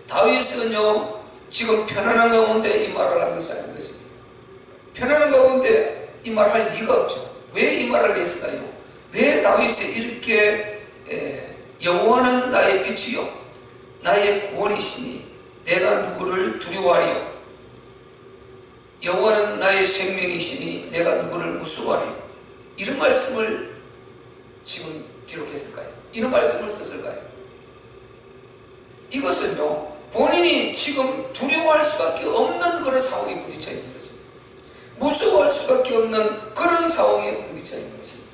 다윗은요 지금 편안한 가운데 이 말을 한 것이 아닌 것입니다. 편안한 가운데 이 말을 할 이유가 없죠. 왜 이 말을 했을까요? 왜 다윗이 이렇게 여호와는 나의 빛이요 나의 구원이시니 내가 누구를 두려워하리요, 여호와는 나의 생명이시니 내가 누구를 무서워하리요, 이런 말씀을 지금 기록했을까요? 이런 말씀을 썼을까요? 이것은요 본인이 지금 두려워할 수밖에 없는 그런 상황에 부딪혀 있는 것입니다. 무서워할 수밖에 없는 그런 상황에 부딪혀 있는 것입니다.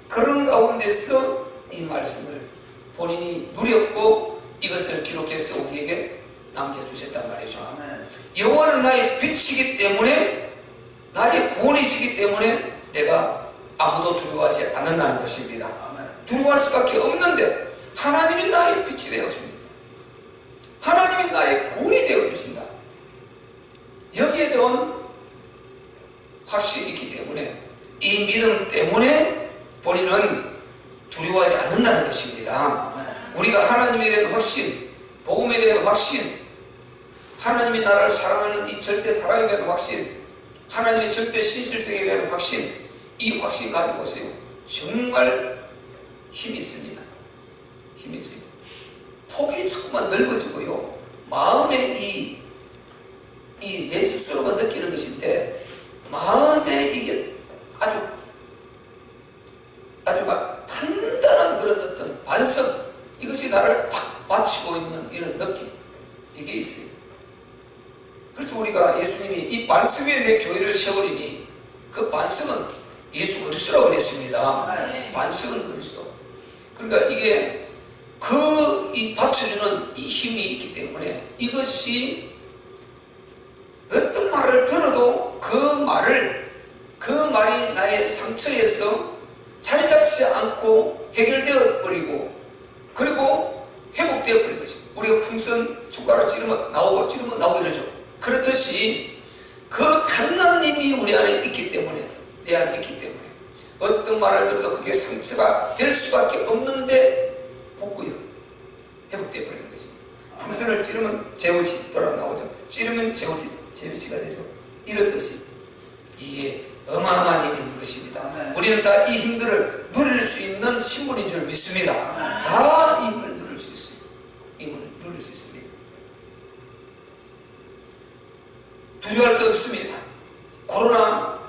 그런 가운데서 이 말씀을 본인이 누렸고 이것을 기록해서 우리에게 남겨주셨단 말이죠. 여호와는 나의 빛이기 때문에, 나의 구원이시기 때문에 내가 아무도 두려워하지 않는다는 것입니다. 두려워할 수밖에 없는데 하나님이 나의 빛이 되어줍니다. 하나님이 나의 구원이 되어주신다. 여기에 대한 확신이 있기 때문에, 이 믿음 때문에 본인은 두려워하지 않는다는 것입니다. 우리가 하나님에 대한 확신, 복음에 대한 확신, 하나님이 나를 사랑하는 이 절대 사랑에 대한 확신, 하나님의 절대 신실성에 대한 확신, 이 확신 가지고 보세요. 정말 힘이 있습니다. 힘이 있어요. 폭이 자꾸만 넓어지고요, 마음에 내 스스로가 느끼는 것인데, 마음에 이게 아주 막 단단한 그런 어떤 반성, 이것이 나를 팍 받치고 있는 이런 느낌, 이게 있어요. 그래서 우리가 예수님이 이 반석 위에 내 교회를 세우리니, 그 반석은 예수 그리스도라고 그랬습니다. 반석은 그리스도. 그러니까 이게 이 받쳐주는 이 힘이 있기 때문에, 이것이 어떤 말을 들어도 그 말이 나의 상처에서 자리 잡지 않고 해결되어 버리고, 그리고 회복되어 버린 것입니다. 우리가 풍선 손가락 찌르면 나오고 찌르면 나오고 이러죠. 그렇듯이 그 강한 힘이 우리 안에 있기 때문에, 내 안에 있기 때문에 어떤 말을 들어도 그게 상처가 될 수밖에 없는데 복구요, 회복되어 버리는 것입니다. 풍선을 찌르면 제우치 돌아 나오죠. 찌르면 제우치가 되죠. 이렇듯이 이게 어마어마한 힘이 있는 것입니다. 우리는 다 이 힘들을 누릴 수 있는 신분인 줄 믿습니다. 다 이 힘을 누릴 수 있어요. 힘을 누릴 수 있습니다. 두려워할 것 없습니다. 코로나,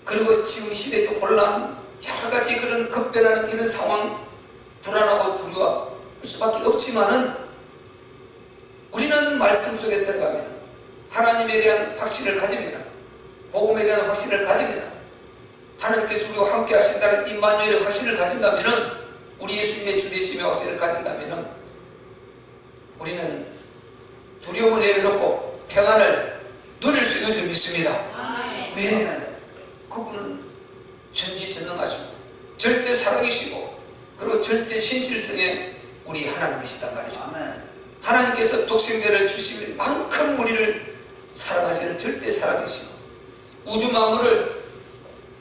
그리고 지금 시대적 혼란, 여러 가지 그런 급변하는 이런 상황, 불안하고 두려워할 수밖에 없지만은, 우리는 말씀 속에 들어가면, 하나님에 대한 확신을 가지면, 복음에 대한 확신을 가지면, 하나님께서 우리와 함께 하신다는 임마누엘의 확신을 가진다면, 우리 예수님의 주 되심의 확신을 가진다면, 우리는 두려움을 내려놓고 평안을 누릴 수 있는 줄 믿습니다. 왜? 그분은 전지전능하시고 절대 사랑이시고, 그리고 절대 신실성의 우리 하나님이시단 말이죠. 하나님께서 독생자를 주실 만큼 우리를 사랑하시는 절대 사랑이시고, 우주 만물을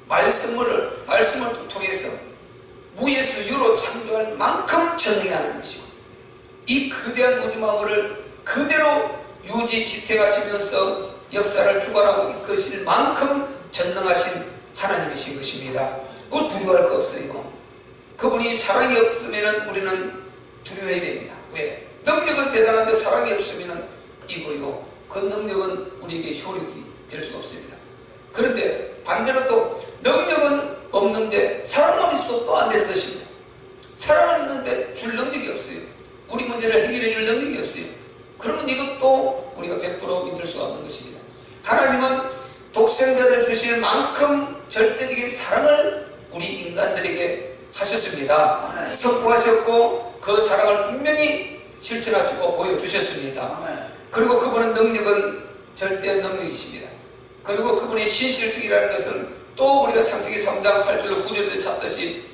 말씀을 통해서 무에서 유로 창조할 만큼 전능히 하나님이시고, 이 거대한 우주 만물을 그대로 유지 지탱하시면서 역사를 주관하고 이끄실 만큼 전능하신 하나님이신 것입니다. 그걸 두려워할 거 없어요. 그분이 사랑이 없으면 우리는 두려워해야 됩니다. 왜? 능력은 대단한데 사랑이 없으면 이거요, 그 능력은 우리에게 효력이 될 수가 없습니다. 그런데 반대로 또 능력은 없는데 사랑만 있어도 또 안 되는 것입니다. 사랑은 있는데 줄 능력이 없어요. 우리 문제를 해결해 줄 능력이 없어요. 그러면 이것도 우리가 100% 믿을 수 없는 것입니다. 하나님은 독생자를 주실 만큼 절대적인 사랑을 우리 인간들에게 하셨습니다. 선포하셨고 그 사랑을 분명히 실천하시고 보여주셨습니다. 그리고 그분의 능력은 절대 능력이십니다. 그리고 그분의 신실성이라는 것은 또 우리가 창세기 3장 8절로 9절에서 찾듯이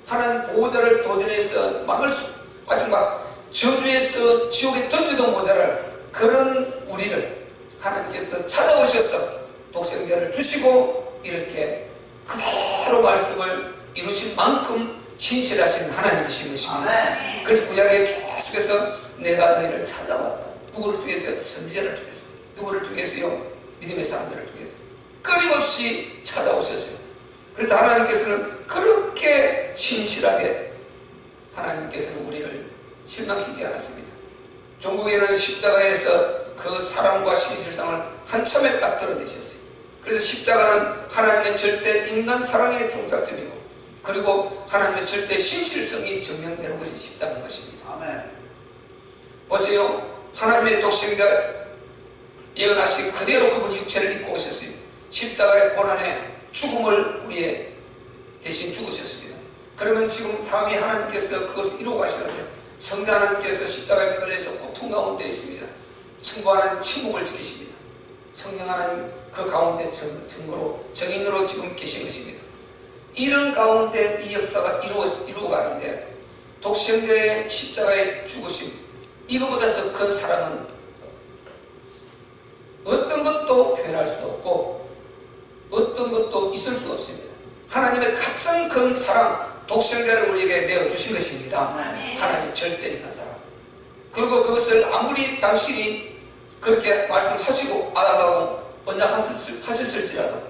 하나님 보호자를 도전해서 아주 막 저주에서 지옥에 던지던 모자랄 그런 우리를 하나님께서 찾아오셔서 독생자를 주시고 이렇게 그대로 말씀을 이루신 만큼 신실하신 하나님이신 것입니다. 그래서 구약에 계속해서 내가 너희를 찾아왔다. 누구를 통해서? 선지자를 통해서. 누구를 통해서요? 믿음의 사람들을 통해서 끊임없이 찾아오셨어요. 그래서 하나님께서는 그렇게 신실하게 하나님께서는 우리를 실망시키지 않았습니다. 종국에는 십자가에서 그 사랑과 신실성을 한참에 딱 드러내셨어요. 그래서 십자가는 하나님의 절대 인간 사랑의 종착점이고, 그리고 하나님의 절대 신실성이 증명되는 것이 십자가인 것입니다. 아멘. 보세요. 하나님의 독생자 예언하신 그대로 그분이 육체를 입고 오셨어요. 십자가의 고난의 죽음을 우리의 대신 죽으셨습니다. 그러면 지금 삼위 하나님께서 그것을 이루고 가시는데, 성자 하나님께서 십자가에 매달려서 고통 가운데 있습니다. 승부하는 침묵을 지키십니다. 성령 하나님 그 가운데 정인으로 지금 계신 것입니다. 이런 가운데 이 역사가 이루어 가는데, 독생자의 십자가에 죽으심, 이거보다 더 큰 사랑은 어떤 것도 표현할 수도 없고 어떤 것도 있을 수가 없습니다. 하나님의 가장 큰 사랑, 독생자를 우리에게 내어주신 것입니다. 하나님 절대 있는 사랑. 그리고 그것을 아무리 당신이 그렇게 말씀하시고 아담하고 언약하셨을지라도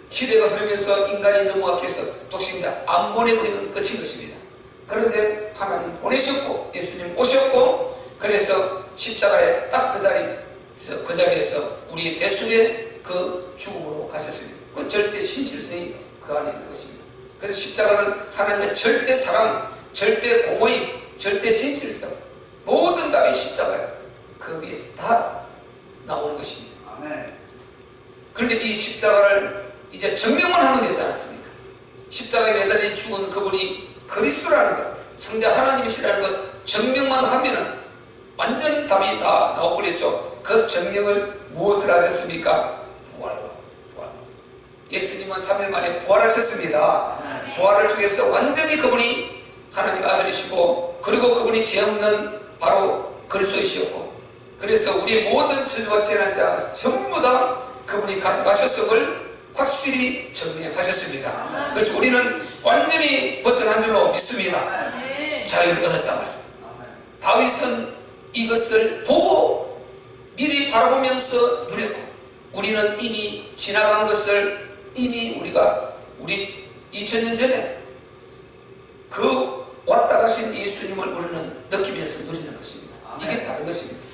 시대가 흐르면서 인간이 너무 악해서 독생자 안 보내버리면 끝인 것입니다. 그런데 하나님 보내셨고 예수님 오셨고, 그래서 십자가에 딱 그 자리에서 우리의 대속의 그 죽음으로 가셨습니다. 그 절대 신실성이 그 안에 있는 것입니다. 그래서 십자가는 하나님의 절대 사랑, 절대 공의, 절대 신실성, 모든 답이 십자가에 그 위에서 다 나오는 것입니다. 아멘. 그런데 이 십자가를 이제 증명만 하면 되지 않았습니까? 십자가에 매달린 죽은 그분이 그리스도라는 것, 성자 하나님이시라는 것 증명만 하면은 완전 답이 다 나와버렸죠. 그 증명을 무엇을 하셨습니까? 부활로. 예수님은 3일 만에 부활하셨습니다. 부활을 통해서 완전히 그분이 하나님 아들이시고, 그리고 그분이 죄 없는 바로 그리스도이시었고, 그래서 우리 모든 저주와 재난 자 전부 다 그분이 가져가셨음을 확실히 증명하셨습니다. 그래서 우리는 완전히 벗어난 줄로 믿습니다. 자유를 얻었단 말이에요. 다윗은 이것을 보고 미리 바라보면서 누렸고, 우리는 이미 지나간 것을 이미 우리 2000년 전에 그 왔다 가신 예수님을 우리는 느끼면서 누리는 것입니다. 이게 다른 것입니다.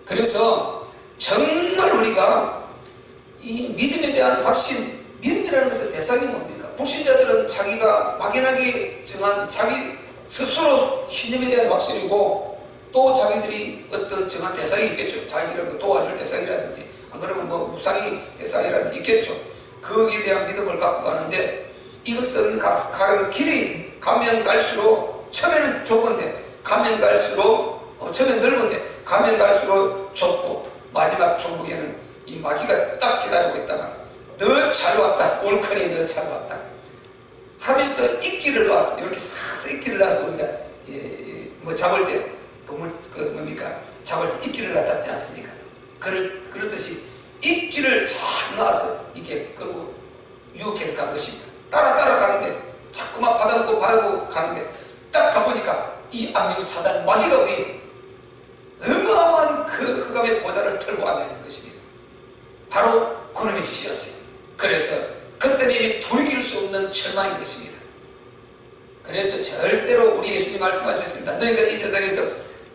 그래서 정말 우리가 이 믿음에 대한 확신, 믿음이라는 것의 대상이 뭡니까? 불신자들은 자기가 막연하게 정한 자기 스스로 신념에 대한 확신이고, 또 자기들이 어떤 정한 대상이 있겠죠. 자기를 도와줄 대상이라든지, 안 그러면 뭐 우상이 대상이라든지 있겠죠. 거기에 대한 믿음을 갖고 가는데, 이것은 가는 길이 가면 갈수록 처음에는 좁은데 가면 갈수록 처음엔 넓은데 가면 갈수록 좁고, 마지막 종국에는 이 마귀가 딱 기다리고 있다가 너 잘 왔다, 옳거니 너 잘 왔다 하면서 이끼를 놔서, 이렇게 싹 이끼를 놔서 우리가 뭐 잡을 때 동물 잡을 때 이끼를 놔 잡지 않습니까? 그렇듯이 이끼를 잘 놔서 이게 끌고 유혹해서 간 것입니다. 따라가는데 자꾸만 받아먹고 가는데 딱 가보니까 이 악령 사단 마귀가 위에 있어요. 어마어마한 그 흑암의 보좌를 털고 앉아있는 것입니다. 바로 그놈의 짓이었어요. 그래서 그때는 이미 돌길 수 없는 절망인 것입니다. 그래서 절대로 우리 예수님 말씀하셨습니다. 너희가 이 세상에서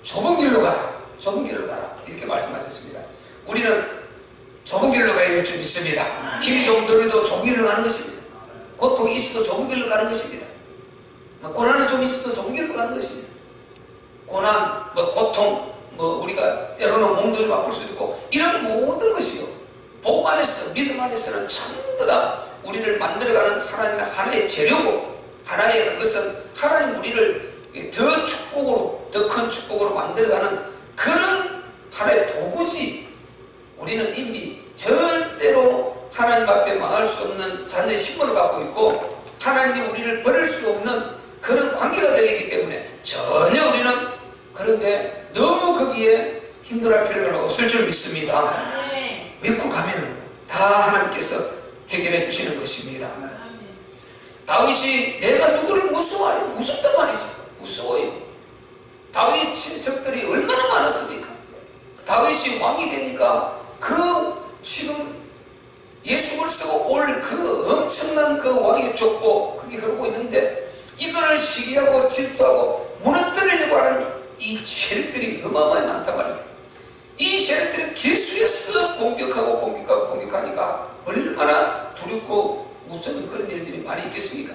좁은 길로 가라, 좁은 길로 가라, 이렇게 말씀하셨습니다. 우리는 좁은 길로 가야 할 줄 믿습니다. 힘이 좀 들어도 좁은 길로 가는 것입니다. 고통이 있어도 좁은 길로 가는 것입니다. 고난이 좀 있어도 좁은 길로 가는 것입니다. 고난, 고통, 우리가 때로는 몸도 아플 수도 있고, 이런 모든 것이요, 복 안에서, 믿음 안에서는 전부 다 우리를 만들어가는 하나님의 하나의 재료고, 하나의 그것은 하나님 우리를 더 축복으로, 더 큰 축복으로 만들어가는 그런 하나의 도구지, 우리는 이미 절대로 하나님 앞에 망할 수 없는 자녀의 신분을 갖고 있고, 하나님이 우리를 버릴 수 없는 그런 관계가 되어 있기 때문에 전혀 우리는, 그런데 너무 거기에 힘들어할 필요가 없을 줄 믿습니다. 믿고 가면 다 하나님께서 해결해 주시는 것입니다. 다윗이 내가 누구를 무서워하냐? 무섭단 말이죠. 무서워요. 다윗 친척들이 얼마나 많았습니까? 다윗이 왕이 되니까 그 지금 예수 그리스도가 올 그 엄청난 그 왕의 족보 그게 흐르고 있는데 이거를 시기하고 질투하고 무너뜨리려고 하는 이 세력들이 어마어마하게 많단 말이에요. 이 세력들이 계속해서 공격하니까 얼마나 두렵고 무서운 그런 일들이 많이 있겠습니까?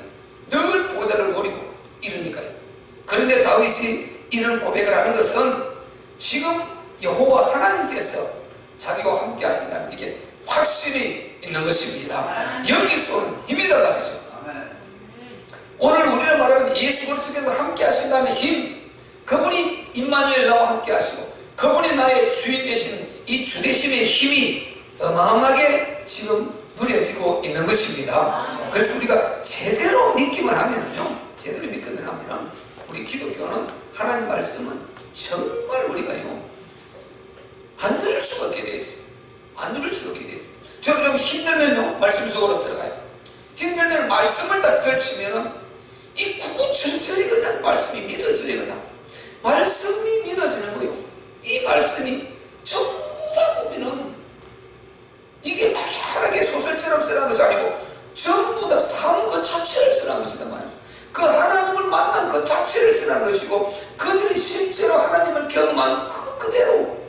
늘 보좌를 노리고 이러니까요. 그런데 다윗이 이런 고백을 하는 것은 지금 여호와 하나님께서 자기와 함께 하신다는 이게 확실히 있는 것입니다. 여기서 오는 힘이다 말이죠. 오늘 우리가 말하는 예수 그리스도께서 함께 하신다는 힘, 그분이 임마누엘 나와 함께 하시고 그분이 나의 주인 되신 이 주되심의 힘이 어마어마하게 지금 누려지고 있는 것입니다. 그래서 우리가 제대로 믿기만 하면요, 제대로 믿기만 하면 우리 기독교는 하나님 말씀은 정말 우리가요 안 들을 수가 없게 되어 있어요. 안 들을 수가 없게 되어 있어요. 저는 좀 힘들면요 말씀 속으로 들어가요. 힘들면 말씀을 딱 걸치면은 이 구구 전체에 그냥 말씀이 믿어져요. 그냥 말씀이 믿어지는 거예요. 이 말씀이 전부 다 보면은 이게 막연하게 소설처럼 쓰는 것이 아니고 전부 다 삶 그 자체를 쓰는 것이단 말이에요. 그 하나님을 만난 그 자체를 쓰는 것이고 그들이 실제로 하나님을 경험한 그대로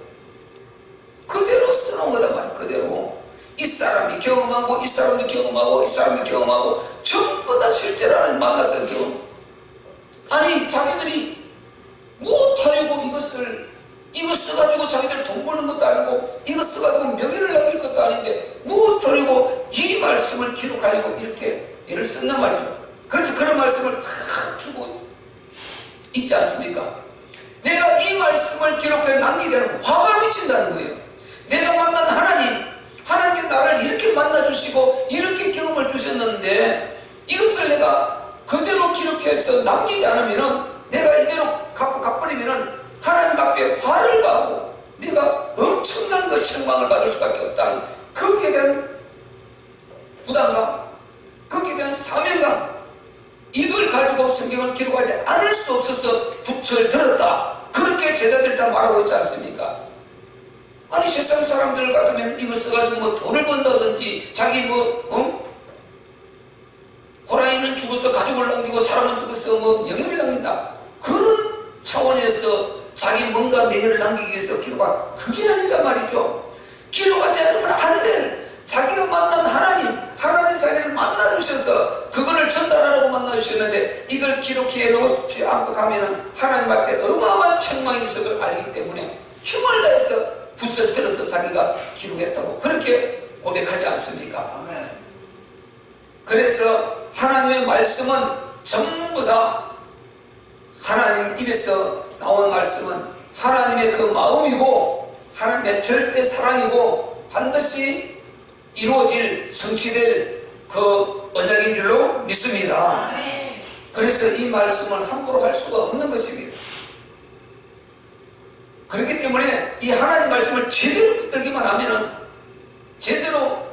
쓰는 거단 말이에요. 그대로 이 사람이 경험하고 이 사람도 경험하고 이 사람도 경험하고 전부 다 실제로 하나님 만났던 경험. 아니 자기들이 못하려고 이거 써가지고 자기들 돈 버는 것도 아니고 이거 써가지고 명예를 남길 것도 아닌데 못하려고 이 말씀을 기록하려고 이렇게 일을 쓴단 말이죠. 그렇죠. 그런 말씀을 다 주고 있지 않습니까? 내가 이 말씀을 기록해 남기자는 화가 미친다는 거예요. 내가 만난 하나님께 나를 이렇게 만나주시고 이렇게 경험을 주셨는데 이것을 내가 그대로 기록해서 남기지 않으면은 내가 이대로 갖고 가버리면은 하나님 앞에 화를 받고 내가 엄청난 그 책망을 받을 수밖에 없다는 거기에 대한 부담감, 거기에 대한 사명감, 이걸 가지고 성경을 기록하지 않을 수 없어서 붓을 들었다. 그렇게 제자들이 다 말하고 있지 않습니까? 아니 세상 사람들 같으면 이걸 써가지고 뭐 돈을 번다든지 자기 호랑이는 죽어서 가족을 남기고 사람은 죽어서 뭐 명예를 남긴다. 그런 차원에서 자기 뭔가 명예를 남기기 위해서 기록한 그게 아니다 말이죠. 기록하지 않으면 안 될 자기가 만난 하나님 자기를 만나주셔서 그거를 전달하라고 만나주셨는데 이걸 기록해 놓지 않고 가면은 하나님 앞에 어마어마한 책망이 있을 걸 알기 때문에 힘을 다해서 붓을 들어서 자기가 기록했다고 그렇게 고백하지 않습니까? 그래서 하나님의 말씀은 전부 다 하나님 입에서 나온 말씀은 하나님의 그 마음이고 하나님의 절대 사랑이고 반드시 이루어질 성취될 그 언약인 줄로 믿습니다. 그래서 이 말씀을 함부로 할 수가 없는 것입니다. 그렇기 때문에 이 하나님 말씀을 제대로 붙들기만 하면은 제대로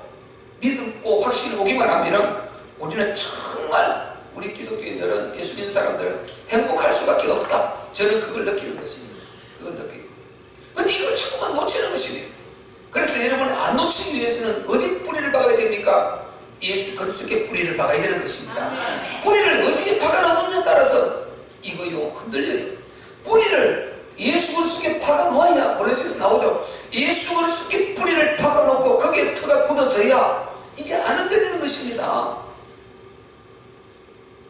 믿고 확신이 오기만 하면은 우리는 정말 우리 기독교인들은 예수 믿는 사람들은 행복할 수밖에 없다. 저는 그걸 느끼는 것입니다. 그걸 느끼고. 근데 이걸 자꾸만 놓치는 것입니다. 그래서 여러분 안 놓치기 위해서는 어디 뿌리를 박아야 됩니까? 예수 그리스도께 뿌리를 박아야 되는 것입니다. 뿌리를 어디에 박아놓느냐에 따라서 이거요 흔들려요. 뿌리를 예수 그리스도께 박아놓아야 원래에서 나오죠. 예수 그리스도께 뿌리를 박아놓고 거기에 터가 굳어져야 이게 안 흔들리는 것입니다.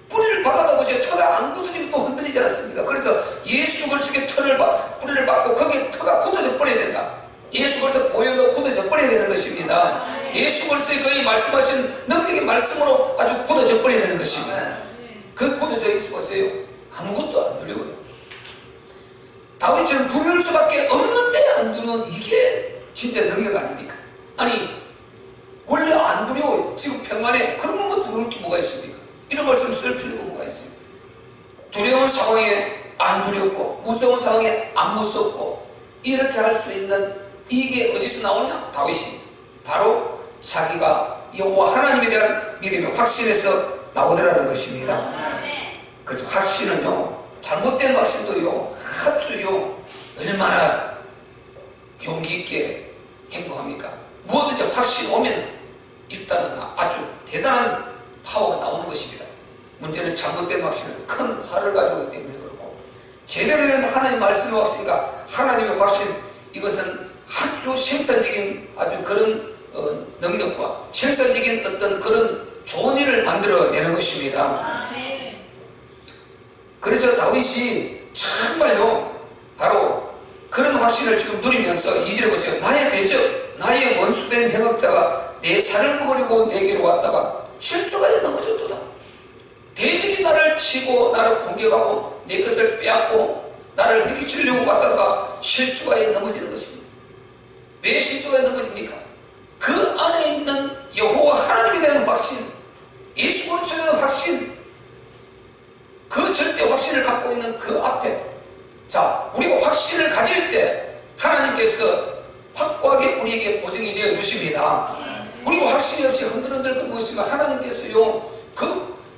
뿌리를 박아다 보지 터가 안 굳어지면 또 흔들리지 않습니까? 그래서 예수 그리스도께 뿌리를 박고 거기에 터가 굳어져 버려야 된다. 예수 그리스도 보여도 굳어져 버려야 되는 것입니다. 예수 그리스도의 거의 말씀하신 능력의 말씀으로 아주 굳어져 버려야 되는 것입니다. 그 굳어져 있어 보세요. 아무것도 안 들려요. 다윗처럼 두려울 수밖에 없는데 안 두려운 이게 진짜 능력 아닙니까? 아니 원래 안 두려워요. 지금 평안에 그런 거 두려울 게 뭐가 있습니까? 이런 말씀 쓸 필요가 뭐가 있어요? 두려운 상황에 안 두렵고 무서운 상황에 안 무섭고 이렇게 할 수 있는 이게 어디서 나오냐? 다윗이 바로 자기가 여호와 하나님에 대한 믿음의 확신에서 나오더라는 것입니다. 그래서 확신은요 잘못된 확신도요 아주요 얼마나 용기 있게 행동합니까? 무엇든지 확신 오면 일단은 아주 대단한 파워가 나오는 것입니다. 문제는 잘못된 확신은 큰 화를 가져오기 때문에 그렇고, 제대로 된 하나님의 말씀의 확신과 하나님의 확신, 이것은 아주 생산적인 아주 그런 능력과 생산적인 어떤 그런 좋은 일을 만들어내는 것입니다. 그래서 다윗이 정말로 바로 그런 확신을 지금 누리면서 2절에 보세요. 나의 대적, 나의 원수된 행업자가 내 살을 먹으려고 내게로 왔다가 실족하여 넘어졌도다. 대적이 나를 치고 나를 공격하고 내 것을 빼앗고 나를 해치려고 왔다가 실족하여 넘어지는 것입니다. 왜 실족하여 넘어집니까? 그 안에 있는 여호와 하나님에 대한 확신, 예수 그리스도에 대한 확신, 그 절대 확신을 갖고 있는 그 앞에, 자, 우리가 확신을 가질 때 하나님께서 확고하게 우리에게 보증이 되어 주십니다. 우리가 확신이 없이 흔들흔들거리고 있으면 하나님께서요,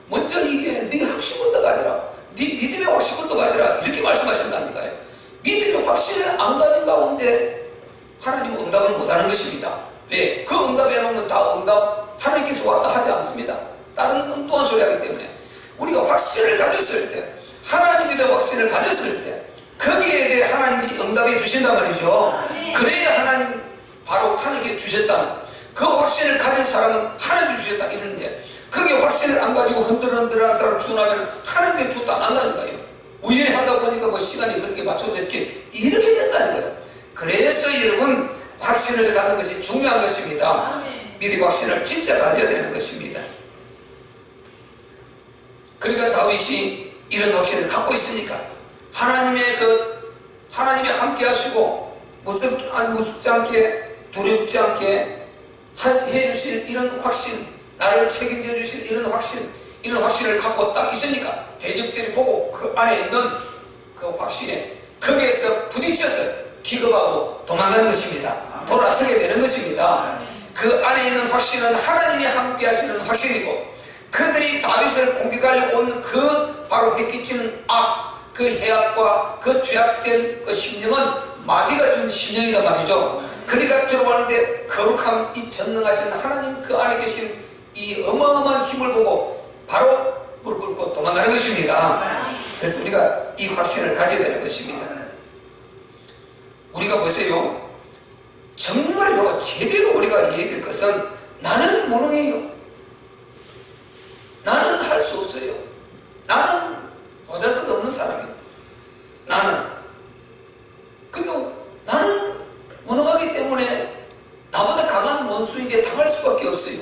먼저 이게 네 확신부터 가지라, 네 믿음의 확신부터 가지라, 이렇게 말씀하신다니까요. 믿음의 확신을 안 가진 가운데 하나님은 응답을 못하는 것입니다. 왜? 그 응답 해놓으면 다 응답 하나님께서 왔다 하지 않습니다. 다른 엉뚱한 소리 하기 때문에. 우리가 확신을 가졌을 때, 하나님에 대한 확신을 가졌을 때 거기에 대해 하나님이 응답해 주신단 말이죠. 그래야 하나님, 바로 하나님께 주셨다는 그 확신을 가진 사람은 하나님이 주셨다 이러는데, 거기에 확신을 안 가지고 흔들흔들하는 사람을 주나면 하나님께 줬다 안 한다니까요. 우연히 하다 보니까 뭐 시간이 그렇게 맞춰져 이렇게 된다니까요. 그래서 여러분, 확신을 갖는 것이 중요한 것입니다. 믿음의 확신을 진짜 가져야 되는 것입니다. 그러니까 다윗이 이런 확신을 갖고 있으니까 하나님이 함께 하시고 무섭지 않게 두렵지 않게 해주실 이런 확신, 나를 책임져 주실 이런 확신을 갖고 딱 있으니까 대적들이 보고 그 안에 있는 그 확신에 거기에서 부딪혀서 기겁하고 도망가는 것입니다. 돌아서게 되는 것입니다. 그 안에 있는 확신은 하나님이 함께 하시는 확신이고, 그들이 다윗을 공격하려고 온 그 바로 해끼치는 그 해악과 그 죄악된 그 심령은 마귀가 준 심령이단 말이죠. 그러니까 들어왔는데 거룩함, 이 전능하신 하나님 그 안에 계신 이 어마어마한 힘을 보고 바로 무릎 꿇고 도망가는 것입니다. 그래서 우리가 이 확신을 가져야 되는 것입니다. 우리가 보세요, 정말로 제대로 우리가 이해될 것은 나는 무능해요, 나는 할 수 없어요, 나는 보잘것없는 사람이에요, 그러니까 나는 무능하기 때문에 나보다 강한 원수에게 당할 수밖에 없어요.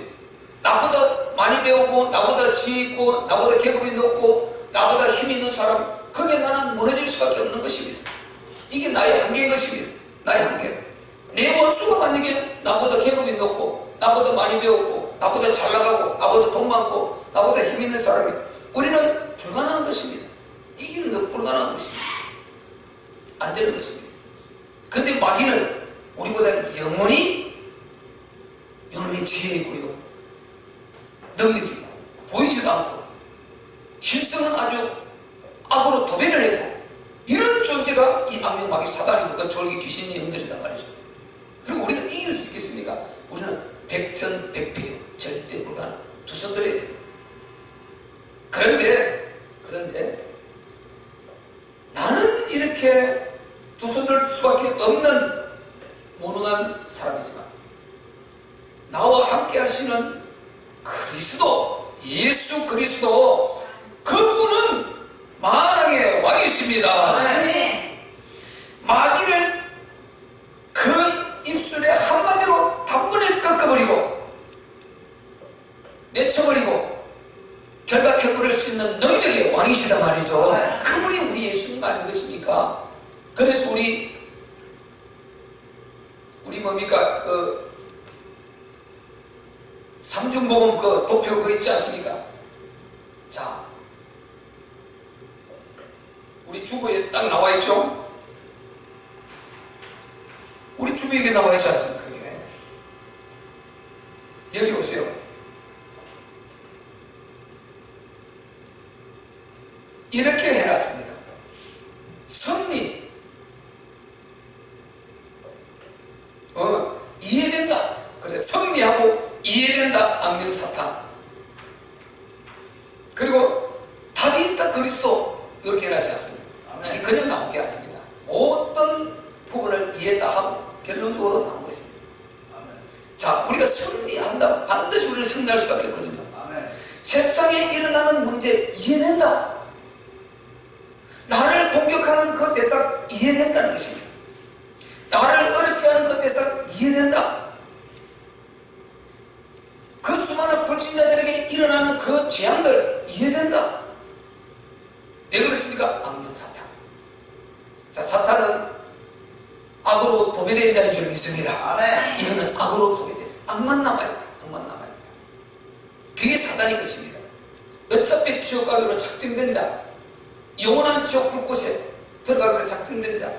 나보다 많이 배우고 나보다 지혜 있고 나보다 계급이 높고 나보다 힘 있는 사람, 그게 나는 무너질 수밖에 없는 것입니다. 이게 나의 한계인 것입니다. 나의 한계. 내 원수가 만약에 나보다 계급이 높고 나보다 많이 배웠고 나보다 잘 나가고 나보다 돈 많고 나보다 힘 있는 사람이, 우리는 불가능한 것입니다. 이기는 건 불가능한 것입니다. 안 되는 것입니다. 근데 마귀는 우리보다 영원히 지혜 있고요, 능력이 있고 보이지도 않고 힘성은 아주 악으로 도배를 했고, 이런 존재가 이 악령 마귀 사단이고 그 졸기 귀신이 형들이단 말이죠. 그리고 우리가 이길 수 있겠습니까? 우리는 백전백패, 절대 불가능. 두 손 들어야 돼요. 그런데 나는 이렇게 두 손 들 수밖에 없는 무능한 사람이지만 나와 함께 하시는 그리스도, 예수 그리스도, 그분은 만왕의 왕이십니다. 마귀를 그 입술에 한마디로 단번에 꺾어버리고 내쳐버리고 결박해버릴 수 있는 능력의 왕이시단 말이죠. 그분이 우리 예수님 아닌 것입니까? 그래서 우리 뭡니까? 삼중복음 도표 있지 않습니까? 자, 우리 주보에 딱 나와 있죠? 우리 주보에 나와 있지 않습니까? 그게. 여기 보세요. 이렇게 해놨습니다. 승리, 그래서 승리하고 이해된다 악령 사탄. 그리고 답이 있다 그리스도 이렇게 해놨지 않습니까? 이게 그냥 나온 게 아닙니다. 어떤 부분을 이해다 하고 결론적으로 나온 것입니다. 자, 우리가 승리한다. 반드시 우리는 승리할 수밖에 없거든요. 세상에 일어나는 문제 이해된다. 나를 공격하는 그 대상 이해된다는 것입니다. 나를 어렵게 하는 그 대상 이해된다. 그 수많은 불신자들에게 일어나는 그 재앙들 이해된다. 왜 그렇습니까? 악령 사탄. 자, 사탄은 악으로 도배된 자인 줄 믿습니다. 아멘. 이거는 악으로 도배됐어. 악만 남아있다. 악만 남아있다. 그게 사단인 것입니다. 어차피 지옥 가기로 작정된 자, 영원한 지옥 불꽃에 들어가기로 작정된 자.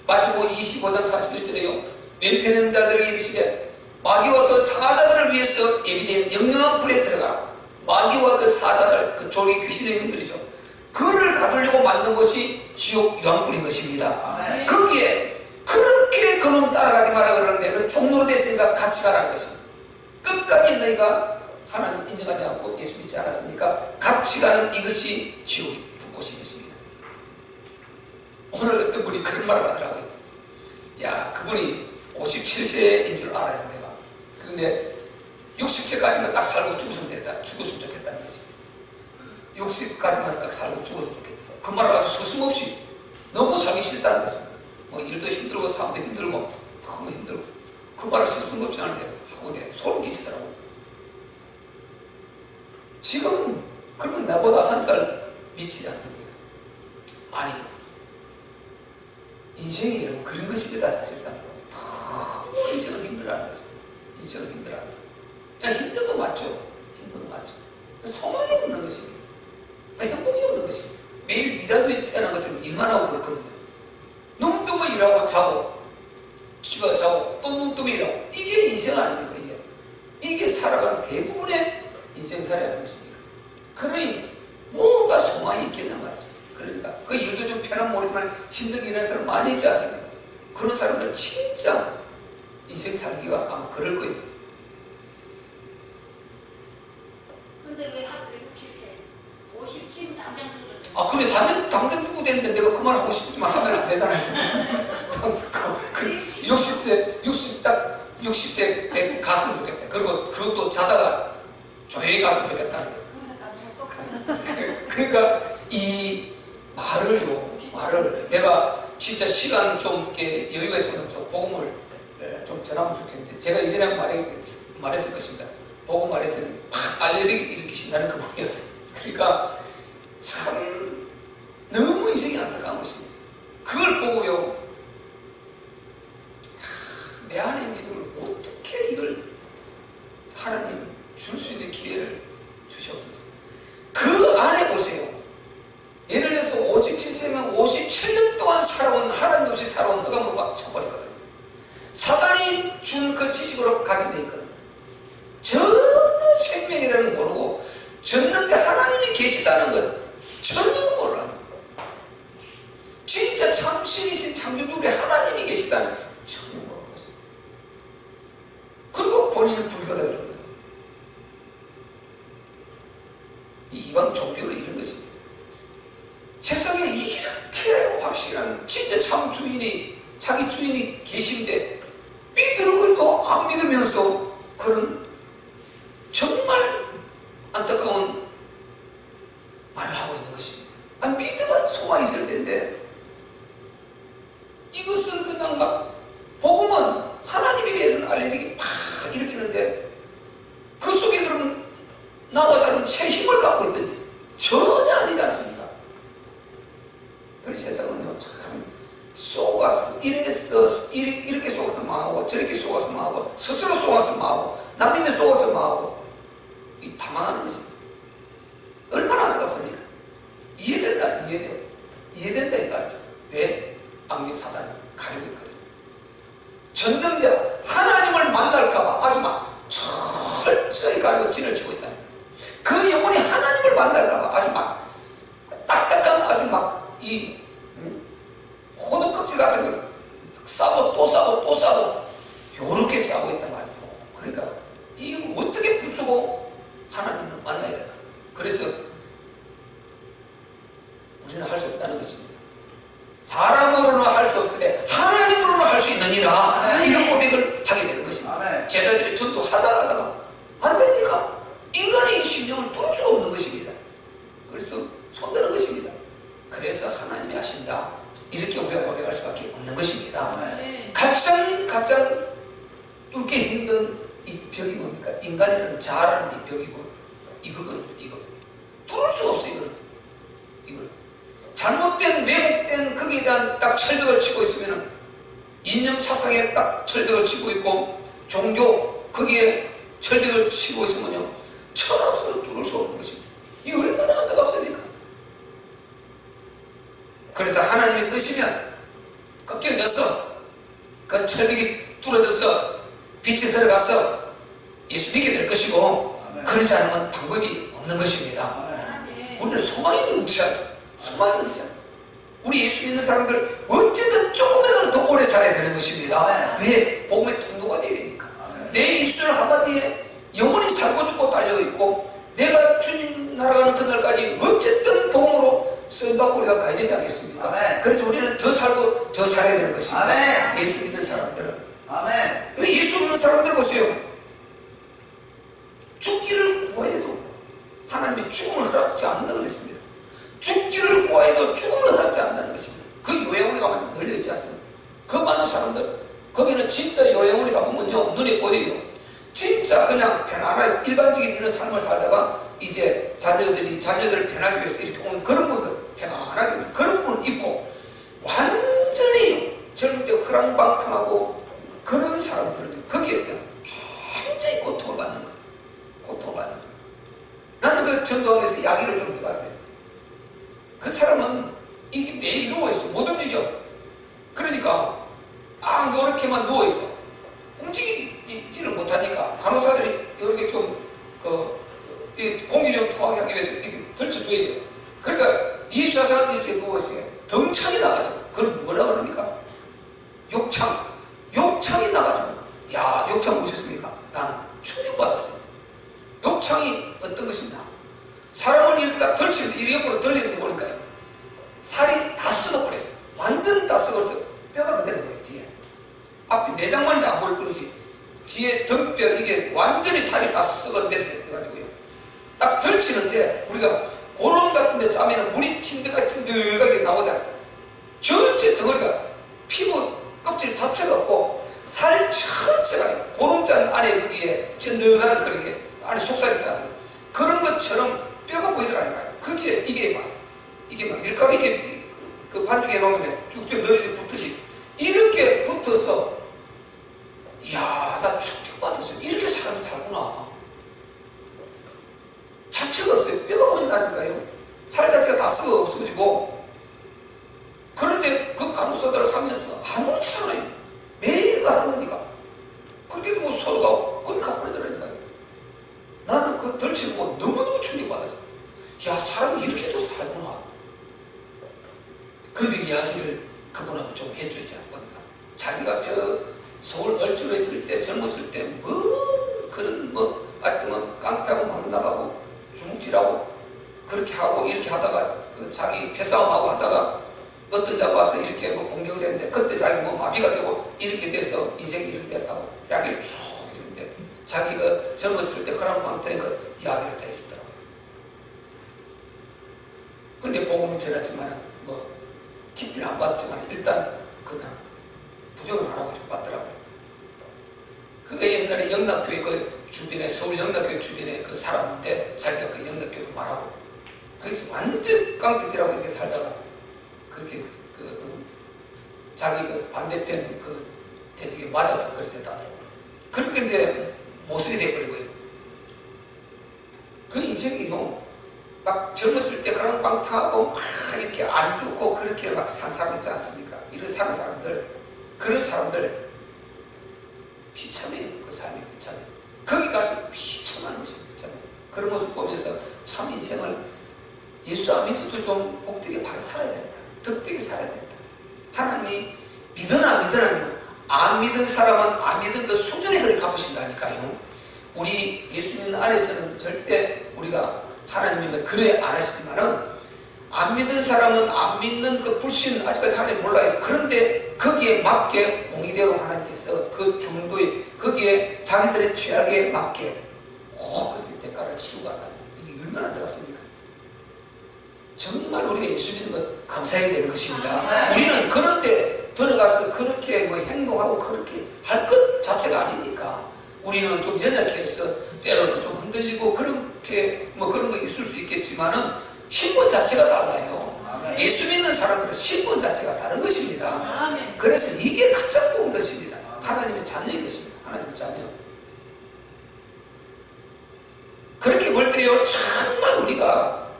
마태복음 25장 41절에요. 왼편는 자들에게 이르시되 마귀와 그 사자들을 위해서 예비된 영영한 불에 들어가라. 마귀와 그 사자들, 그 조리 귀신의 형들이죠. 그를 가두려고 만든 것이 지옥 유황불인 것입니다. 아멘. 거기에 그렇게 그놈 따라가지 마라 그러는데 그 종로로 됐으니까 같이 가라는 것입니다. 끝까지 너희가 하나님 인정하지 않고 예수 믿지 않았으니까 같이 가는 이것이 지옥 불꽃인 것입니다. 오늘 어떤 분이 그런 말을 하더라고요. 야, 그분이 57세인 줄 알아요, 내가. 그런데 60세까지만 딱 살고 죽었으면 됐다. 죽었으면 좋겠다는 거지. 60까지만 딱 살고 죽었으면 좋겠다. 그 말을 아주 서슴없이 너무 살기 싫다는 거죠. 뭐 일도 힘들고 삶도 힘들고 너무 힘들고 그 말을 서슴없이 하는데 하고 내 소름 끼치더라고요. 지금 그러면 나보다 한 살 미치지 않습니까? 아니, 인생이 여러분 그런 것입니다. 사실상 너무 인생을 힘들어하는 거죠. 인생을 힘들어하는 거. 힘든 거 맞죠? 힘든 거 맞죠? 소망이 없는 것입니다. 행복이 없는 것입니다. 매일 일하고 태어난 것처럼 일만 하고 그렇거든요. 눈 뜨면 일하고 자고 집에 자고 또 눈 뜨면 일하고 이게 인생 아닙니까? 이게 살아가는 대부분의 인생살이라는 것입니까? 그러니 뭐가 소망이 있겠냐 말이죠. 그러니까 그 일도 좀 편한 모르지만 힘들게 일하는 사람 많이 있지 않습니까? 그런 사람들 진짜 인생 살기가 아마 그럴 거예요. 근데 왜 하필 60세? 57 당장 죽었죠. 아, 그래, 당장 죽고 됐는데 내가 그 말 하고 싶지만 하면 안 되잖아요. 60세 갔으면 좋겠다. 그리고 그것도 자다가 조용히 갔으면 좋겠다. 그러니까 이 말을 내가 진짜 시간 좀 이렇게 여유가 있으면 저 복음을 좀 전하면 좋겠는데 제가 이전에 말했을 것입니다. 복음 말했더니 막 알레르기 일으키신다는 그 말이었어요. 그러니까 참 너무 인생이 안타까운 것입니다. 그걸 보고요, 내 안에 있는 이걸 어떻게 이걸 하나님 줄 수 있는 기회를 주시옵소서. 그 안에 보세요. 예를 들어서 오직 7세면 57년 동안 살아온 하나님 없이 살아온 흑암으로 막 쳐버렸거든요. 사단이 준 그 지식으로 각인되어 있거든요. 전혀 생명이라는 걸 모르고 졌는데 하나님이 계시다는 것 전혀 몰라요. 진짜 참신이신 창조주의 하나님이 계시다는 것 전혀 모르는 거죠. 그리고 본인은 불교다 그러거든요. 이방 종교를 잃은 것입니다. 세상에 이렇게 확실한 진짜 참 주인이 자기 주인이 계신데 믿으는 것도 안 믿으면서 그런 정말 안타까운 말을 하고 있는 것입니다. 안 믿으면 소망이 있을 텐데 이것은 그냥 막 복음은 하나님에 대해서는 알레르기 막 일으키는데 그 속에 그러면 나와 다른 새 힘을 갖고 있든지 전혀 아니지 않습니까? 우리 세상은요 참 속아서 이렇게 속아서 망하고 저렇게 속아서 망하고 스스로 속아서 망하고 남인데 속아서 망하고 이 다 망하는 것입니다. 얼마나 안타깝습니까? 이해된다 이해된다 이 말이죠. 왜? 악령 사단이 가리고 있거든요. 전능자 하나님을 만날까봐 아주 막 철저히 가리고 진을 치고 있다는 거예요. 그 영혼이 하나님을 만날까봐 아주 막 딱딱한 아주 막 이 호두 껍질 같은 걸 싸고 또 싸고 또 싸고 요렇게 싸고 있단 말이죠. 그러니까 되느니라. 이런 고백을 하게 되는 것입니다. 제자들이 전도하다가 안 되니까 인간의 이 심령을 뚫을 수가 없는 것입니다. 그래서 손드는 것입니다. 그래서 하나님이 하신다, 이렇게 우리가 고백할 수밖에 없는 것입니다. 가장 뚫기 힘든 이 벽이 뭡니까? 인간이라는 자아라는 이 벽이고, 이거거든요. 이거 뚫을 수가 없어요. 이거 잘못된 왜곡된 거기에 대한 딱 철벽을 치고 있으면은, 이념 사상에 딱 철벽을 치고 있고, 종교 거기에 철벽을 치고 있으면요, 철학으로 뚫을 수 없는 것입니다. 이 얼마나 안타깝습니까? 그래서 하나님의 뜻이면 꺾여졌어, 그 철벽이 뚫어져서 빛이 들어가서 예수 믿게 될 것이고, 그러지 않으면 방법이 없는 것입니다. 우리는 소망이 넘쳐야죠. 소망이 넘쳐. 우리 예수 믿는 사람들 어쨌든 조금이라도 더 오래 살아야 되는 것입니다. 왜? 복음의 통로가 되어야 되니까. 내 입술 한마디에 영원히 살고 죽고 달려있고, 내가 주님 날아가는 그날까지 어쨌든 복음으로 쓰임받고 우리가 가야 되지 않겠습니까? 그래서 우리는 더 살고 더 살아야 되는 것입니다. 예수 믿는 사람들은. 근데 예수 믿는 사람들 보세요. 죽기를 구해도 하나님이 죽음을 허락하지 않는다 그랬습니다. 죽기를 구해도 죽음을 허락하지 않는다는 것입니다. 그 요양원에 가면 널려있지 않습니까? 그 많은 사람들, 거기는 진짜 요양원에 가보면요, 눈에 보여요. 진짜 그냥 편안하게 일반적인 이런 삶을 살다가 이제 자녀들을 편하게 위해서 이렇게 온 그런 분들, 편안하게 그런 분 있고, 완전히 젊을 때 허랑방탕하고 그런 사람들은 거기에서 굉장히 고통을 받는 거예요. 고통을 받는 거예요. 나는 그 전도하면서 이야기를 좀 해봤어요. 그 사람은 이게 매일 누워있어. 못 움직여. 그러니까 딱 이렇게만 누워있어. 움직이지를 못하니까 간호사들이 이렇게 좀 공기 좀 통하게 하기 위해서 이렇게 들쳐줘야 돼요. 그러니까 24시간 이렇게 누워있어요. 덩창이 나가지고, 그걸 뭐라 그럽니까? 욕창이 나가지고, 야, 욕창 보셨습니까? 나는 충격받았어요. 욕창이 어떤 것이냐, 사람을 이렇게 딱 덜치는데 이리 옆으로 돌리는 거 보니까요, 살이 다 썩어버렸어. 완전 다 썩어서 뼈가 그대로 보여요. 뒤에 앞에 내장만 이제 안 보일 뿐이지, 뒤에 등뼈 이게 완전히 살이 다 썩어내려가지고요, 딱 덜치는데 우리가 고름 같은 데 짜면 물이 튄데가 쫀득하게 나오잖아요. 전체 덩어리가 피부 껍질 자체가 없고 살 전체가 고름잔 안에 거기에 쫀득한 그런 게 안에 속살이 있지 않습니까? 그런 것처럼 뼈가 보이더라니까요. 그게 이게 막 밀가루 이렇게 그 반죽에 넣으면 쭉쭉 늘어져 붙듯이 이렇게 붙어서, 이야, 나 충격받았어요. 이렇게 사람이 살구나. 자체가 없어요. 뼈가 보인다니까요. 살 자체가 다 썩어 없어지고. 그런데 그 간호사들을 하면서 아무렇지 않아요. 매일 가는 거니까. 그렇게도 뭐 소도가 거의 가버리더라니까요. 나는 그 덜치는 거 너무너무 충격받았어요. 야, 사람이 이렇게도 살구나. 그런데 이야기를 그분하고 좀 해줘야지 않을까. 자기가 저 서울 얼주로 있을 때, 젊었을 때, 그런 하여튼 깡패하고 막 나가고, 주먹질하고, 그렇게 하고, 이렇게 하다가, 자기 패싸움하고 하다가, 어떤 자가 와서 이렇게 공격을 했는데, 그때 자기 마비가 되고, 이렇게 돼서 인생이 이렇게 됐다고, 이야기를 쭉 했는데, 자기가 젊었을 때 그런 방태인 그 이야기를 다 해주더라고요. 근데 복음은 전했지만은, 깊이는 안 봤지만, 일단, 그냥, 부정을 안 하고 이렇게 봤더라고요. 그게 옛날에 영락교회 그 주변에, 서울 영락교회 주변에 그 살았는데, 자기가 그 영락교회를 말하고, 거기서 완전 깡패들하고 이렇게 살다가, 그렇게 자기 그 반대편 그 대적에 맞아서 그렇게 됐다더라고요. 그렇게 이제 못 쓰게 돼버리고요. 그 인생이요, 막 젊었을 때 그런 방탕하고 막 이렇게 안 죽고 그렇게 막 산 사람 있지 않습니까? 이런 사는 사람들, 그런 사람들 비참해요. 그 삶이 비참해요. 거기 가서 비참한 모습, 비참해요. 그런 모습 보면서 참 인생을 예수 안 믿어도 좀 복되게 바로 살아야 된다. 덕되게 살아야 된다. 하나님이 믿으나 안 믿은 사람은 안 믿은 그 수준에 그렇게 갚으신다니까요. 우리 예수 믿는 안에서는 절대 우리가 하나님이면 그래 안 하시지만은, 안 믿는 사람은 안 믿는 그 불신 아직까지 하나님 몰라요. 그런데 거기에 맞게 공의대로 하나님께서 그 중도에 거기에 자기들의 죄악에 맞게 꼭 그렇게 대가를 치르고 간다. 이게 얼마나 안타깝습니까? 정말 우리가 예수 믿는 것 감사해야 되는 것입니다. 우리는 그런데 들어가서 그렇게 뭐 행동하고 그렇게 할 것 자체가 아니니까 우리는 좀 연약해 해서 때로는 좀 흔들리고 그렇게 뭐 그런 거 있을 수 있겠지만은 신분 자체가 달라요. 예수 믿는 사람들은 신분 자체가 다른 것입니다. 그래서 이게 가장 좋은 것입니다. 하나님의 자녀인 것입니다. 하나님의 자녀. 그렇게 볼 때요, 정말 우리가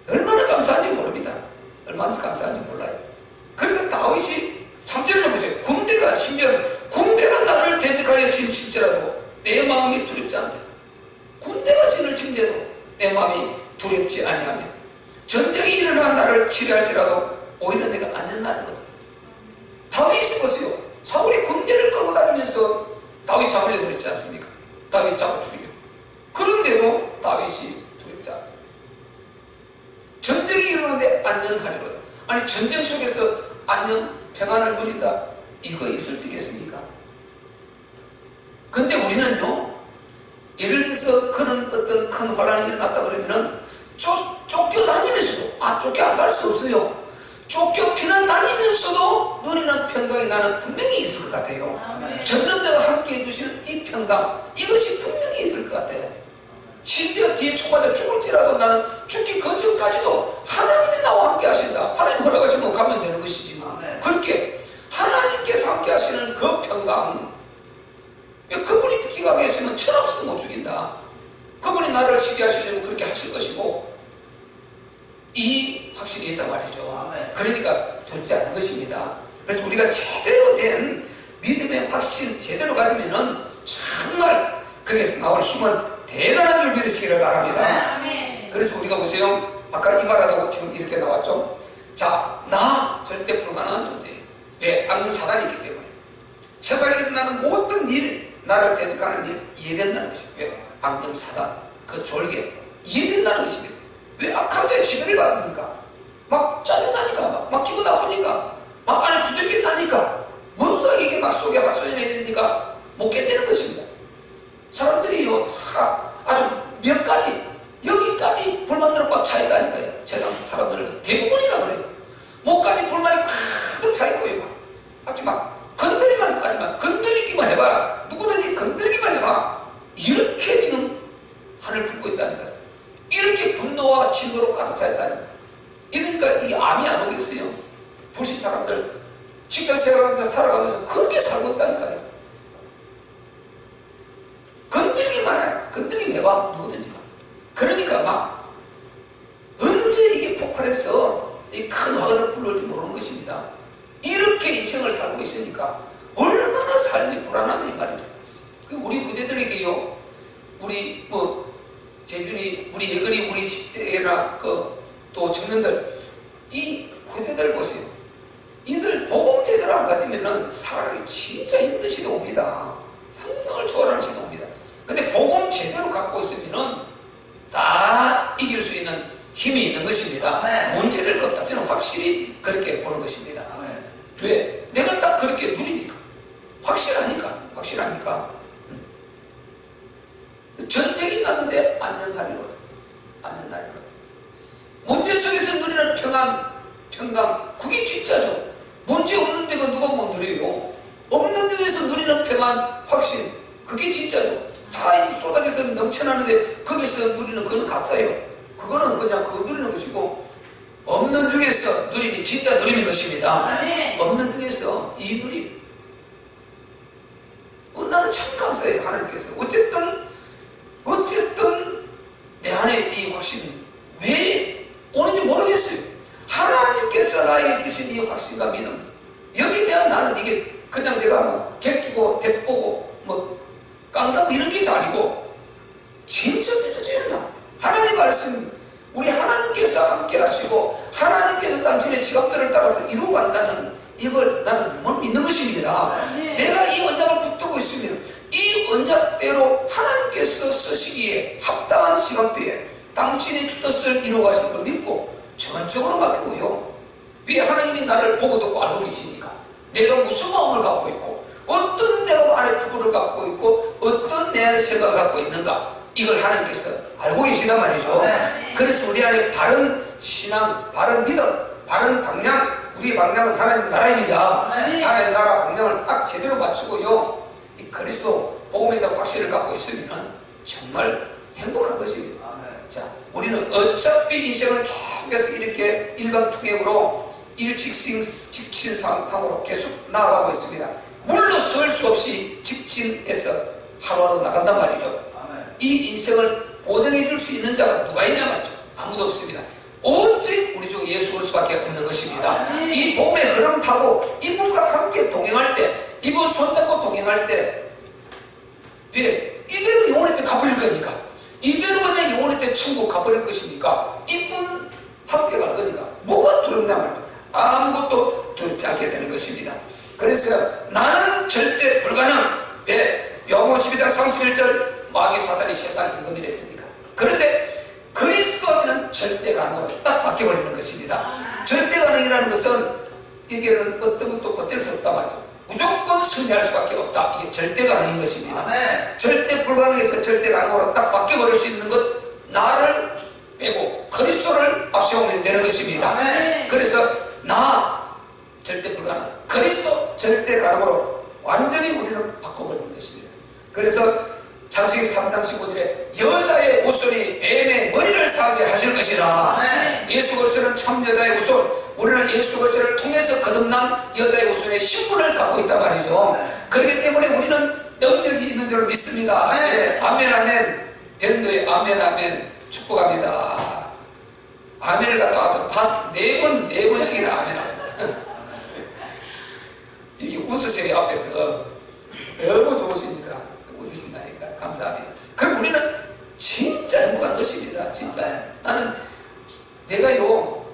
얼마나 감사한지 모릅니다. 얼마나 감사한지 몰라요. 그러니까 다윗이 3절을 보세요. 군대가 심지어 군대가 나를 대적하여 진칠지라도 내 마음이 두렵지 않다. 군대가 진을 친데도 내 마음이 두렵지 아니하며 전쟁이 일어나 나를 치료할지라도 오히려 내가 안전하는 거다. 다윗이 보세요. 사울이 군대를 끌고 다니면서 다윗 잡으려고 그랬지 않습니까? 다윗 잡아 죽이려. 그런데도 다윗이 두렵지 않다. 전쟁이 일어나는데 안전하리로다. 아니 전쟁 속에서 안전 평안을 누린다. 이거 있을 수 있겠습니까? 근데 우리는요, 예를 들어서 그런 어떤 큰 혼란이 일어났다 그러면은 쫓겨다니면서도 쫓겨 안 갈 수 없어요. 쫓겨 피난 다니면서도 누리는 평강이 나는 분명히 있을 것 같아요. 전능자가 함께 해주시는 이 평강, 이것이 분명히 있을 것 같아요. 심지어 뒤에 초과자 죽을지라도 나는 죽기 그 전까지도 하나님이 나와 함께 하신다. 하나님 허락하시면 가면 되는 것이지만 그렇게 하나님께서 함께 하시는 그 평강, 그분이 기가 계시면 천없어도 못 죽인다. 그분이 나를 시기하시려면 그렇게 하실 것이고 이 확신이 있단 말이죠. 그러니까 두렵지 않은 것입니다. 그래서 우리가 제대로 된 믿음의 확신 제대로 가지면은 정말 거기에서 나올 힘은 대단한 줄 믿으시기를 바랍니다. 그래서 우리가 보세요. 아까 이 말하다가 지금 이렇게 나왔죠. 자, 나 절대 불가능한 존재예요. 왜? 악은 사단이 있기 때문에. 세상에 일어나는 모든 일, 나를 대적하는 일 이해된다는 것입니다. 왜? 악령 사단, 그 졸개 이해된다는 것입니다. 왜 악한 자의 지배를 받으니까? 막 짜증나니까, 막 기분 나쁘니까, 막 안에 두들겨 나니까, 뭔가 이게 막 속에 하소연해야 되니까 못 견디는 것입니다. 사람들이요, 다 아주 몇 가지, 여기까지 불만으로 꽉 차있다니까요. 세상 사람들은 대부분이라 그래요. 목까지 불만이 가득 차있고요. 아주 막 건드리기만 하지만 건드리기만 해봐라. 누구든지 건드리기만 해봐. 이렇게 지금 한을 품고 있다니까요. 이렇게 분노와 진노로 가득 차있다니까요. 이러니까 이 암이 안 오겠어요. 불신 사람들 직장 생활하면서 살아가면서 그렇게 살고 있다니까요. 건드리기만 해. 건드리기만 해봐. 누구든지. 그러니까 막 언제 이게 폭발해서 이 큰 화가 불러올지 모르는 것입니다. 이렇게 인생을 살고 있으니까 얼마나 삶이 불안하냐 이 말이죠. 우리 후대들에게요, 우리 재준이, 우리 예근이, 우리 10대나 또 청년들, 이 후대들 보세요. 이들 복음 제대로 안 가지면은 살아가기 진짜 힘든 시대 옵니다. 상상을 초월하는 시대 옵니다. 근데 복음 제대로 갖고 있으면은 다 이길 수 있는 힘이 있는 것입니다. 문제될 것 없다. 저는 확실히 그렇게 보는 것입니다. 왜? 내가 딱 그렇게 누리니까. 확실하니까. 전쟁이 났는데 안전하리로다. 문제 속에서 누리는 평강, 그게 진짜죠. 문제 없는 데가 누가 못 누려요. 없는 중에서 누리는 평안, 확신, 그게 진짜죠. 다 쏟아져서 넘쳐나는데 거기서 누리는 그건 가짜예요. 그거는 그냥 그거 누리는 것이고, 없는 중에서 누림이 진짜 누림인 것입니다. 없는 중에서 이 누림. 나는 참 감사해요. 하나님께서 어쨌든 내 안에 이 확신이 왜 오는지 모르겠어요. 하나님께서 나에게 주신 이 확신과 믿음, 여기에 대한 나는 이게 그냥 내가 객기고 대보고 깡다고 이런 게 아니고 진짜 믿어져야 한다. 하나님 말씀, 우리 하나님께서 함께 하시고 하나님께서 당신의 지갑들을 따라서 이루어간다는 이걸 나는 너무 믿는 것입니다. 내가 이 언약을 붙들고 있으면 이 언약대로 하나님께서 쓰시기에 합당한 시간표에 당신의 뜻을 이루어가실 걸 믿고 전적으로 바뀌고요. 왜? 하나님이 나를 보고 듣고 알고 계시니까. 내가 무슨 마음을 갖고 있고, 어떤 내가 안에 부부를 갖고 있고, 어떤 내 안에 생각을 갖고 있는가, 이걸 하나님께서 알고 계시단 말이죠. 그래서 우리 안에 바른 신앙, 바른 믿음, 바른 방향, 우리의 방향은 하나님 나라입니다. 하나님 나라 방향을 딱 제대로 맞추고요, 이 그리스도 복음에 대한 확신을 갖고 있으면 정말 행복한 것입니다. 자, 우리는 어차피 인생은 계속해서 이렇게 일방통행으로 일직신상으로 계속 나아가고 있습니다. 물러설 수 없이 직진해서 하루하루 나간단 말이죠. 이 인생을 보장해 줄 수 있는 자가 누가 있냐 말이죠. 아무도 없습니다. 오직 우리 중 예수 그리스도밖에 없는 것입니다. 이 복음의 흐름 타고 이분과 함께 동행할 때, 이분 손잡고 동행할 때, 왜? 이대로 영원히 때 가버릴 거니까, 이대로 그냥 영원히 때 천국 가버릴 것이니까, 이분 함께 갈 거니까 뭐가 두렵냐 말이죠. 아무것도 두렵지 않게 되는 것입니다. 그래서 나는 절대 불가능. 왜? 요한복음 12장 31절 마귀 사단이 세상 임금이라 했으니까. 그런데 그리스도 앞에는 절대 가능으로 딱 바뀌어버리는 것입니다. 절대 가능이라는 것은 이게는 어떤 것도 버틸 수 없단 말이죠. 무조건 승리할 수밖에 없다. 이게 절대 가능인 것입니다. 절대 불가능해서 절대 가능으로 딱 바뀌어버릴 수 있는 것, 나를 빼고 그리스도를 앞세우면 되는 것입니다. 그래서 나 절대 불가능, 그리스도 절대 가능으로 완전히 우리는 바꿔버리는 것입니다. 그래서 창세기 3장 15절에 여자의 옷소리 뱀의 머리를 상하게 하실 것이라. 예수 그리스도는 참 여자의 옷소리, 우리는 예수 그리스도를 통해서 거듭난 여자의 옷소리의 신분을 갖고 있단 말이죠. 그렇기 때문에 우리는 능력이 있는 줄 믿습니다. 아멘 아멘. 변도의 아멘 아멘 축복합니다. 아멘을 갖다가 네 번씩이나 아멘 하셨다. 이게 웃으세요. 앞에서 너무 좋으십니다. 웃으신다니까 감사합니다. 그럼 우리는 진짜 행복한 것입니다. 진짜 나는 내가요,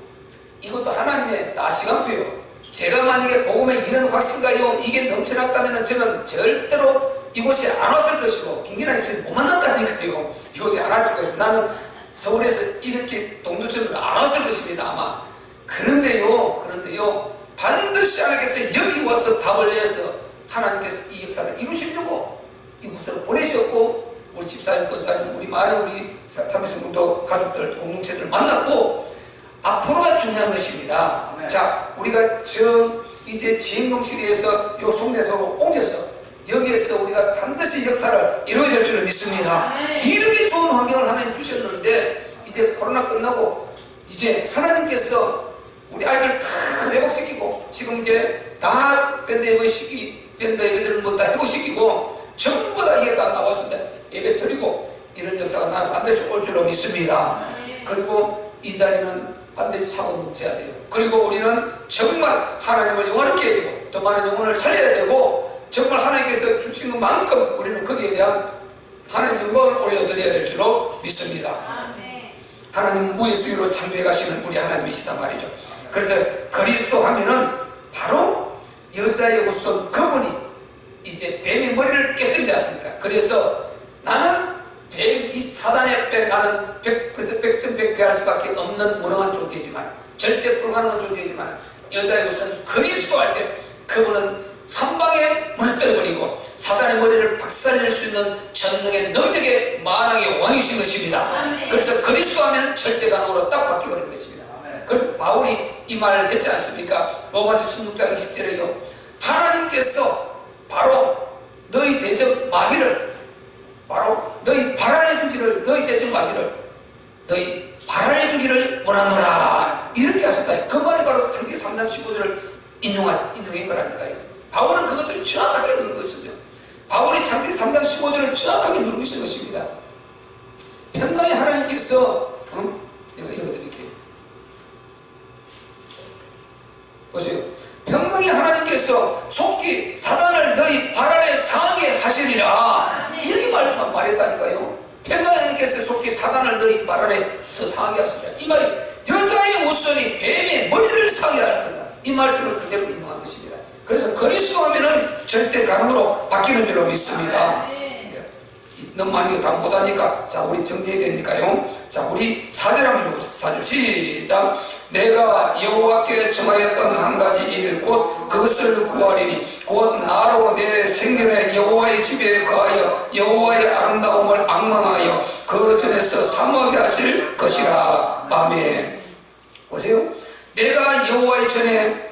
이것도 하나님의 시간표요. 제가 만약에 복음에 이런 확신가요, 이게 넘쳐났다면 저는 절대로 이곳에 안 왔을 것이고, 김기나 선생님 못 만났다니까요. 이곳에 안 왔을 것이고, 나는 서울에서 이렇게 동두천을 안 왔을 것입니다. 아마. 그런데요, 반드시 하나님께서 여기 와서 답을 내서 하나님께서 이 역사를 이루시려고 이곳으로 보내셨고, 우리 집사님, 권사님, 우리 많은 우리 참여성도 가족들, 공동체들 만났고, 앞으로가 중요한 것입니다. 자, 우리가 이제 지행동시대에서 요 송내소로 옮겨서 여기에서 우리가 반드시 역사를 이루어야 될 줄을 믿습니다. 이렇게 좋은 환경을 하나님 주셨는데, 이제 코로나 끝나고 이제 하나님께서 우리 아이들 다 회복시키고, 지금 이제 다 밴드 예배들을 뭐 다 회복시키고, 전부 다 이게 다 나와서 예배 드리고, 이런 역사가 나는 반드시 올 줄로 믿습니다. 그리고 이 자리는 반드시 차고 넘쳐야 돼요. 그리고 우리는 정말 하나님을 영원하게 해야 되고, 더 많은 영혼을 살려야 되고, 정말 하나님께서 주신 것만큼 우리는 거기에 대한 하나님 영광을 올려드려야 될 줄로 믿습니다. 하나님은 무예수로 창조해 가시는 우리 하나님이시단 말이죠. 그래서 그리스도 하면은 바로 여자의 옷선 그분이 이제 뱀의 머리를 깨뜨리지 않습니까? 그래서 나는 이 사단의 백, 나는 100% 할 수밖에 없는 무능한 존재이지만, 절대 불가능한 존재이지만, 여자의 옷은 그리스도 할 때 그분은 한 방에 물을 때려버리고 사단의 머리를 박살낼 수 있는 전능의 능력의 만왕의 왕이신 것입니다. 그래서 그리스도 하면 절대 가능으로 딱 바뀌어버린 것입니다. 그래서 바울이 이 말을 했지 않습니까? 로마서 16장 20절에요. 하나님께서 바로 너희 대적 마귀를, 바로 너희 발 안에 두기를, 너희 대적 마귀를 너희 발 안에 두기를 원하노라, 이렇게 하셨다. 그 말이 바로 창세기 3장 15절을 인용한 거라니까요. 바울은 그것을 정확하게 누르고 있었죠. 바울이 창세기 3장 15절을 정확하게 누르고 있을 것입니다. 평강의 하나님께서, 제가 읽어드릴게요. 보세요. 평강의 하나님께서 속히 사단을 너희 발 아래 상하게 하시리라, 이렇게 말했다니까요. 평강의 하나님께서 속히 사단을 너희 발 아래서 상하게 하시리라. 이 말이 여자의 옷선이 뱀의 머리를 상하게 할 것이다. 이 말씀을 그대로 인용한 것입니다. 그래서 그리스도 하면은 절대 가능으로 바뀌는 줄로 믿습니다. 너무 많이 다 못하니까 자 우리 정리해야 되니까요. 자 우리 4절 한번 읽어보세요. 4절 시작. 내가 여호와께 정하였던 한 가지 일 곧 그것을 구하리니 곧 나로 내 생전에 여호와의 집에 거하여 여호와의 아름다움을 앙망하여 그 전에서 사모하게 하실 것이라. 아멘. 보세요. 내가 여호와의 전에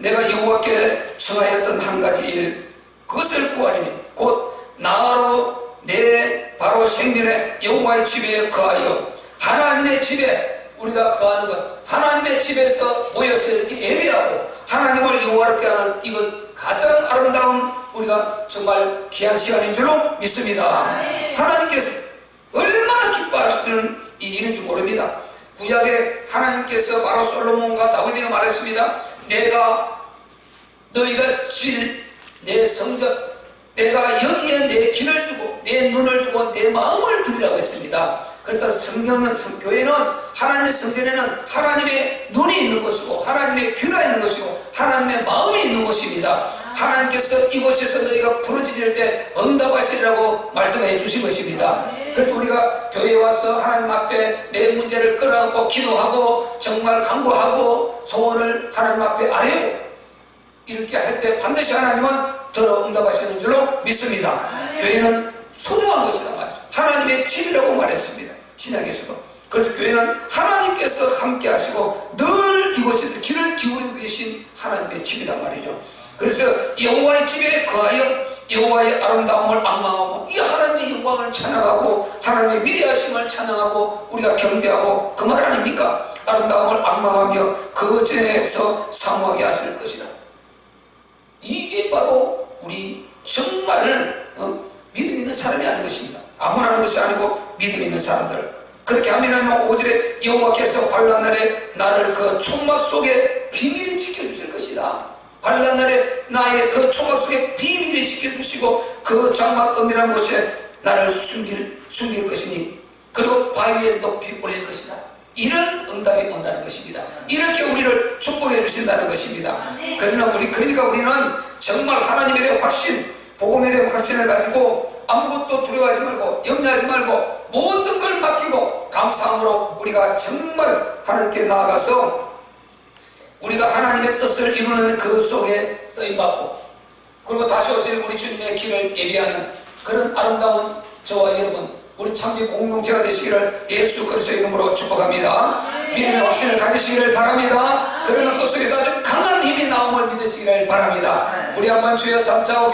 내가 여호와께 정하였던 한 가지 일 그것을 구하리니 곧 나로 내 바로 생전에 여호와의 집에 거하여 하나님의 집에 우리가 거하는 것 하나님의 집에서 모여서 이렇게 예배하고 하나님을 여호와롭게 하는 이것 가장 아름다운 우리가 정말 귀한 시간인 줄로 믿습니다. 하나님께서 얼마나 기뻐하시는 이 일인 줄 모릅니다. 구약에 하나님께서 바로 솔로몬과 다윗에게 말했습니다. 내가 너희가 질 내 성전 내가 여기에 내 길을 두고 내 눈을 두고 내 마음을 두리라고 했습니다. 그래서 교회는 하나님의 성전에는 하나님의 눈이 있는 것이고 하나님의 귀가 있는 것이고 하나님의 마음이 있는 것입니다. 하나님께서 이곳에서 너희가 부르짖을 때 응답하시리라고 말씀해 주신 것입니다. 그래서 우리가 교회에 와서 하나님 앞에 내 문제를 끌어안고 기도하고 정말 간구하고 소원을 하나님 앞에 아뢰고 이렇게 할 때 반드시 하나님은 들어 응답하시는 줄로 믿습니다. 교회는 소중한 것이다 말이죠. 하나님의 집이라고 말했습니다. 신약에서도. 그래서 교회는 하나님께서 함께 하시고 늘 이곳에서 귀를 기울이고 계신 하나님의 집이다 말이죠. 그래서 여호와의 집에 거하여 여호와의 아름다움을 앙망하고 이 하나님의 영광을 찬양하고 하나님의 위대하심을 찬양하고 우리가 경배하고 그 말 아닙니까? 아름다움을 앙망하며 그 전에서 사모하게 하실 것이라. 이게 바로 우리 정말 믿음 있는 사람이 하는 것입니다. 아무나 하는 것이 아니고 믿음 있는 사람들. 그렇게 하면은 5절에 여호와께서 환난 날에 나를 그 총막 속에 비밀히 지켜주실 것이다. 환난 날에 나의 그 총막 속에 비밀히 지켜주시고 그 장막 은밀한 곳에 나를 숨길 것이니 그리고 바위에 높이 올릴 것이다. 이런 응답이 온다는 것입니다. 이렇게 우리를 축복해 주신다는 것입니다. 그러니까 우리는 정말 하나님에 대한 확신, 복음에 대한 확신을 가지고 아무것도 두려워하지 말고 염려하지 말고 모든 걸 맡기고 감사함으로 우리가 정말 하나님께 나아가서 우리가 하나님의 뜻을 이루는 그 속에 쓰임받고 그리고 다시 오실 우리 주님의 길을 예비하는 그런 아름다운 저와 여러분 우리 참비 공동체가 되시기를 예수 그리스도의 이름으로 축복합니다. 믿음의 확신을 가지시기를 바랍니다. 그러는 것 속에서 아주 강한 힘이 나옴을 믿으시기를 바랍니다. 우리 한번 주여 삼자오